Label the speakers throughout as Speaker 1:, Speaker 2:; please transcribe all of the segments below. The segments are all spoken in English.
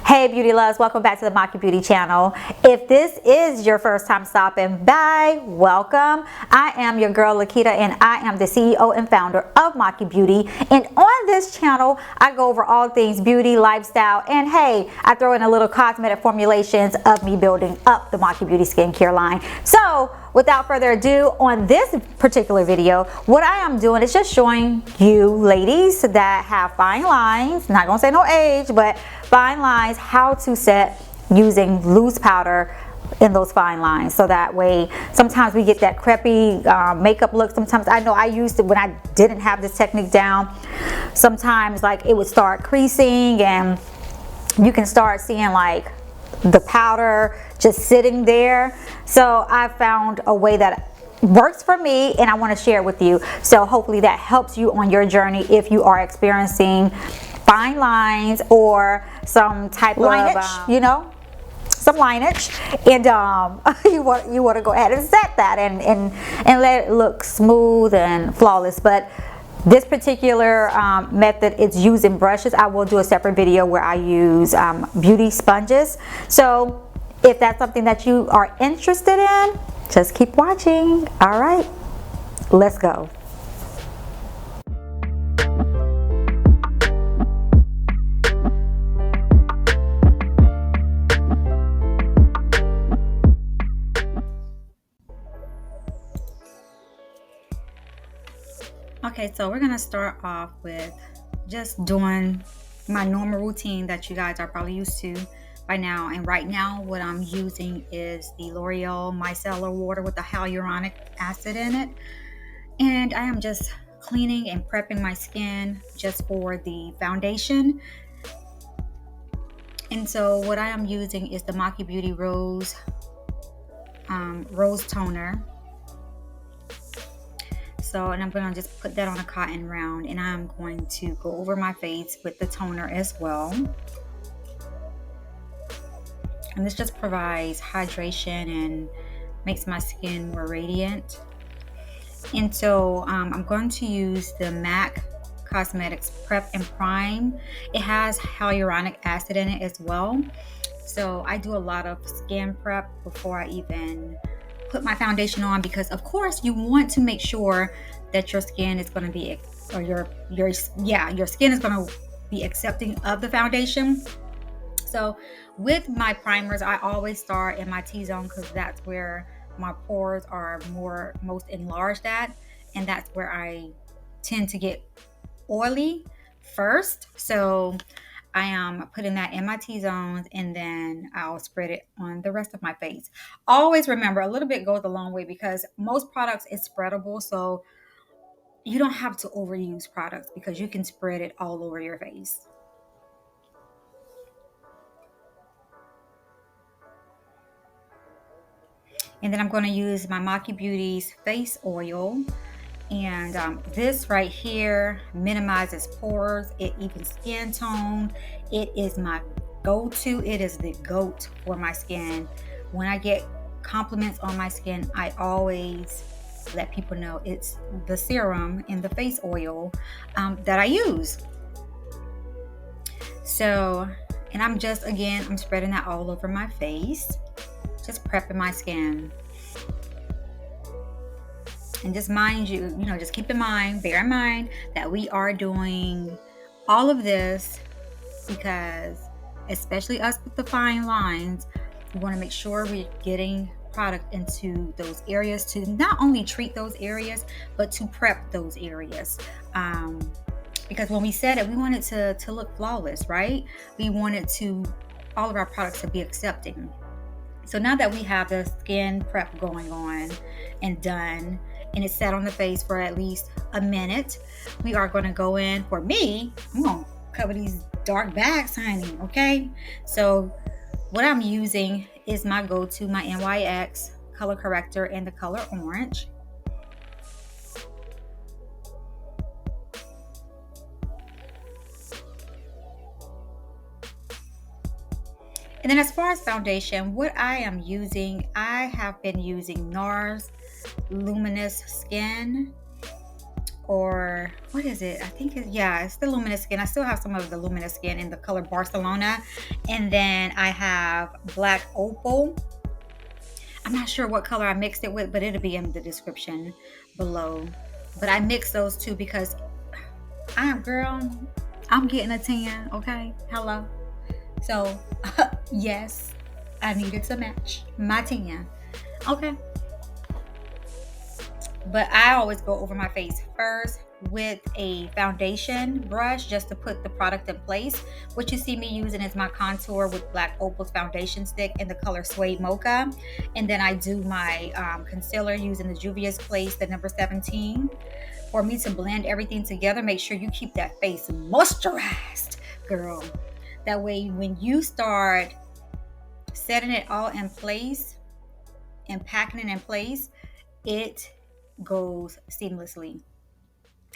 Speaker 1: Hey Beauty Loves, welcome back to the Makey Beauty channel. If this is your first time stopping by, welcome. I am your girl Lakita and I am the CEO and founder of Makey Beauty. And on this channel, I go over all things beauty, lifestyle, and hey, I throw in a little cosmetic formulations of me building up the Makey Beauty skincare line. So without further ado, on this particular video, what I am doing is just showing you ladies that have fine lines, not gonna say no age, but fine lines, how to set using loose powder in those fine lines. So that way, sometimes we get that crepey makeup look. Sometimes I know I used it when I didn't have this technique down. Sometimes like it would start creasing and you can start seeing like the powder just sitting there. So I found a way that works for me and I want to share it with you. So hopefully that helps you on your journey if you are experiencing fine lines or some type lineage, of some lineage, and you want to go ahead and set that and let it look smooth and flawless. But this particular method, it's using brushes. I will do a separate video where I use beauty sponges. So if that's something that you are interested in, just keep watching. All right, let's go. Okay, so we're gonna start off with just doing my normal routine that you guys are probably used to by now. And right now what I'm using is the L'Oreal micellar water with the hyaluronic acid in it. And I am just cleaning and prepping my skin just for the foundation. And so what I am using is the Makey Beauty Rose Toner. So, and I'm going to just put that on a cotton round, and I'm going to go over my face with the toner as well. And this just provides hydration and makes my skin more radiant. And so I'm going to use the MAC Cosmetics Prep and Prime. It has hyaluronic acid in it as well. So I do a lot of skin prep before I even put my foundation on, because of course you want to make sure that your skin is going to be, or your skin is going to be accepting of the foundation. So with my primers, I always start in my T-zone because that's where my pores are most enlarged at, and that's where I tend to get oily first. So I am putting that in my T-zones, and then I'll spread it on the rest of my face. Always remember, a little bit goes a long way, because most products is spreadable, so you don't have to overuse products because you can spread it all over your face. And then I'm going to use my Makey Beauty's face oil. And this right here minimizes pores. It evens skin tone. It is my go-to. It is the GOAT for my skin. When I get compliments on my skin, I always let people know it's the serum and the face oil that I use. So, and I'm spreading that all over my face, just prepping my skin. And just mind you, just keep in mind, bear in mind that we are doing all of this because, especially us with the fine lines, we want to make sure we're getting product into those areas to not only treat those areas, but to prep those areas. Because when we said it, we wanted to look flawless, right? We wanted all of our products to be accepting. So now that we have the skin prep going on and done, and it's set on the face for at least a minute, we are going to go in. For me, I'm going to cover these dark bags, honey, okay? So what I'm using is my go-to, my NYX color corrector in the color orange. And then as far as foundation, what I am using, I have been using NARS Luminous Skin or what is it? I think it's the Luminous Skin. I still have some of the Luminous Skin in the color Barcelona. And then I have Black Opal. I'm not sure what color I mixed it with, but it'll be in the description below. But I mixed those two because I'm getting a tan, okay? Hello. So, yes, I needed to match my tan. Okay. But I always go over my face first with a foundation brush just to put the product in place. What you see me using is my contour with Black Opal's foundation stick in the color Suede Mocha. And then I do my concealer using the Juvia's Place, the number 17. For me to blend everything together, make sure you keep that face moisturized, girl. That way, when you start setting it all in place and packing it in place, it goes seamlessly.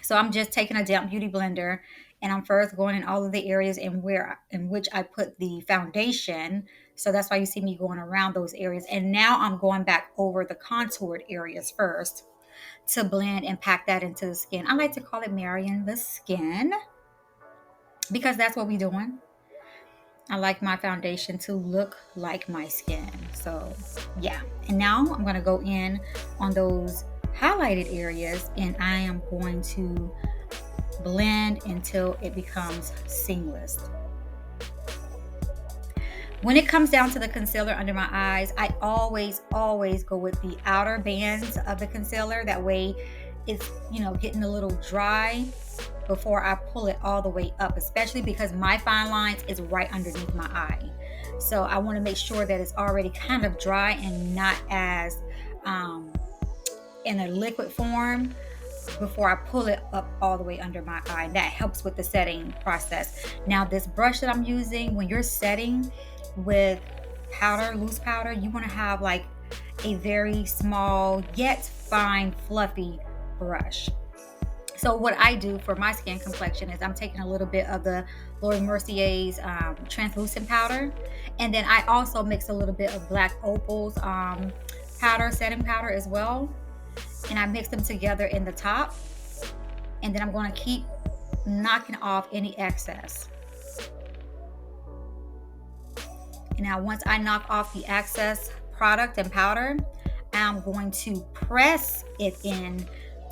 Speaker 1: So I'm just taking a damp beauty blender and I'm first going in all of the areas in which I put the foundation. So that's why you see me going around those areas. And now I'm going back over the contoured areas first to blend and pack that into the skin. I like to call it marrying the skin because that's what we're doing. I like my foundation to look like my skin. So yeah. And now I'm going to go in on those highlighted areas and I am going to blend until it becomes seamless. When it comes down to the concealer under my eyes, I always go with the outer bands of the concealer. That way it's, getting a little dry before I pull it all the way up, especially because my fine lines is right underneath my eye. So I want to make sure that it's already kind of dry and not as in a liquid form before I pull it up all the way under my eye. That helps with the setting process. Now this brush that I'm using, when you're setting with powder, loose powder, you want to have like a very small yet fine fluffy brush. So what I do for my skin complexion is I'm taking a little bit of the Laura Mercier's translucent powder, and then I also mix a little bit of Black Opal's powder, setting powder as well, and I mix them together in the top, and then I'm going to keep knocking off any excess. And now once I knock off the excess product and powder, I'm going to press it in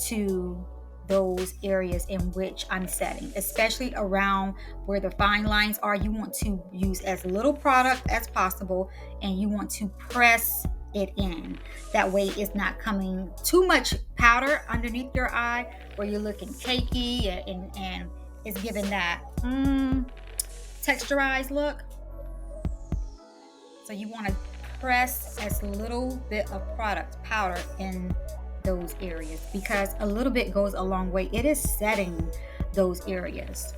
Speaker 1: to those areas in which I'm setting, especially around where the fine lines are. You want to use as little product as possible and you want to press it in. That way it's not coming too much powder underneath your eye where you're looking cakey and it's giving that texturized look. So you want to press as little bit of product, powder in those areas because a little bit goes a long way. It is setting those areas.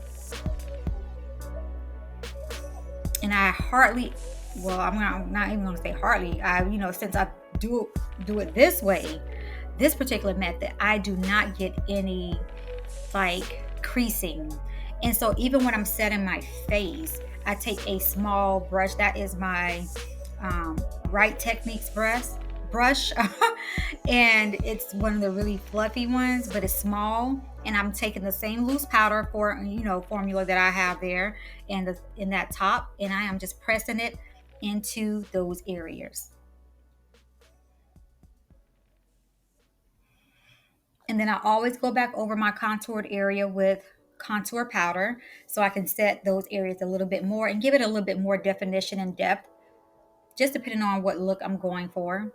Speaker 1: And I I'm not even going to say hardly. Since I do it this way, this particular method, I do not get any like creasing. And so even when I'm setting my face, I take a small brush. That is my Right Techniques brush and it's one of the really fluffy ones, but it's small, and I'm taking the same loose powder for formula that I have there and in that top, and I am just pressing it into those areas. And then I always go back over my contoured area with contour powder so I can set those areas a little bit more and give it a little bit more definition and depth, just depending on what look I'm going for.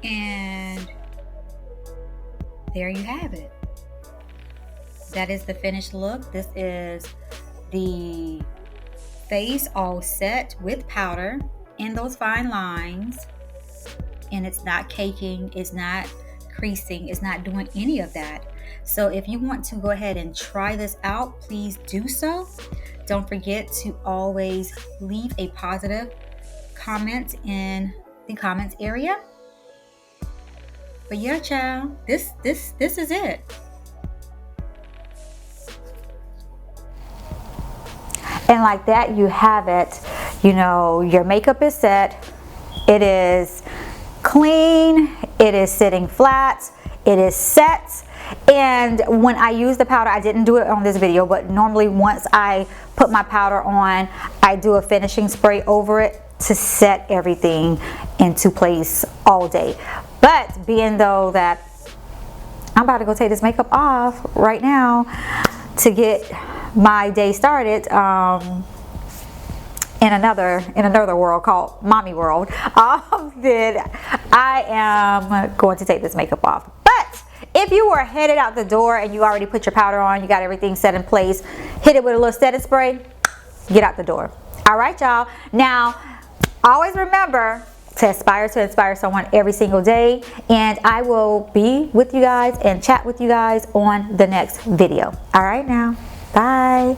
Speaker 1: And there you have it. That is the finished look. This is the face all set with powder in those fine lines. And it's not caking, it's not creasing, it's not doing any of that. So if you want to go ahead and try this out, please do so. Don't forget to always leave a positive comment in the comments area. But yeah, child, this is it. And like that, you have it. You know, your makeup is set. It is clean. It is sitting flat. It is set. And when I use the powder, I didn't do it on this video, but normally once I put my powder on, I do a finishing spray over it to set everything into place all day. But being though that I'm about to go take this makeup off right now to get my day started in another world called mommy world, then I am going to take this makeup off. But if you were headed out the door and you already put your powder on, you got everything set in place, hit it with a little setting spray, get out the door. All right, y'all. Now, always remember to inspire someone every single day, and I will be with you guys and chat with you guys on the next video. All right, now, bye.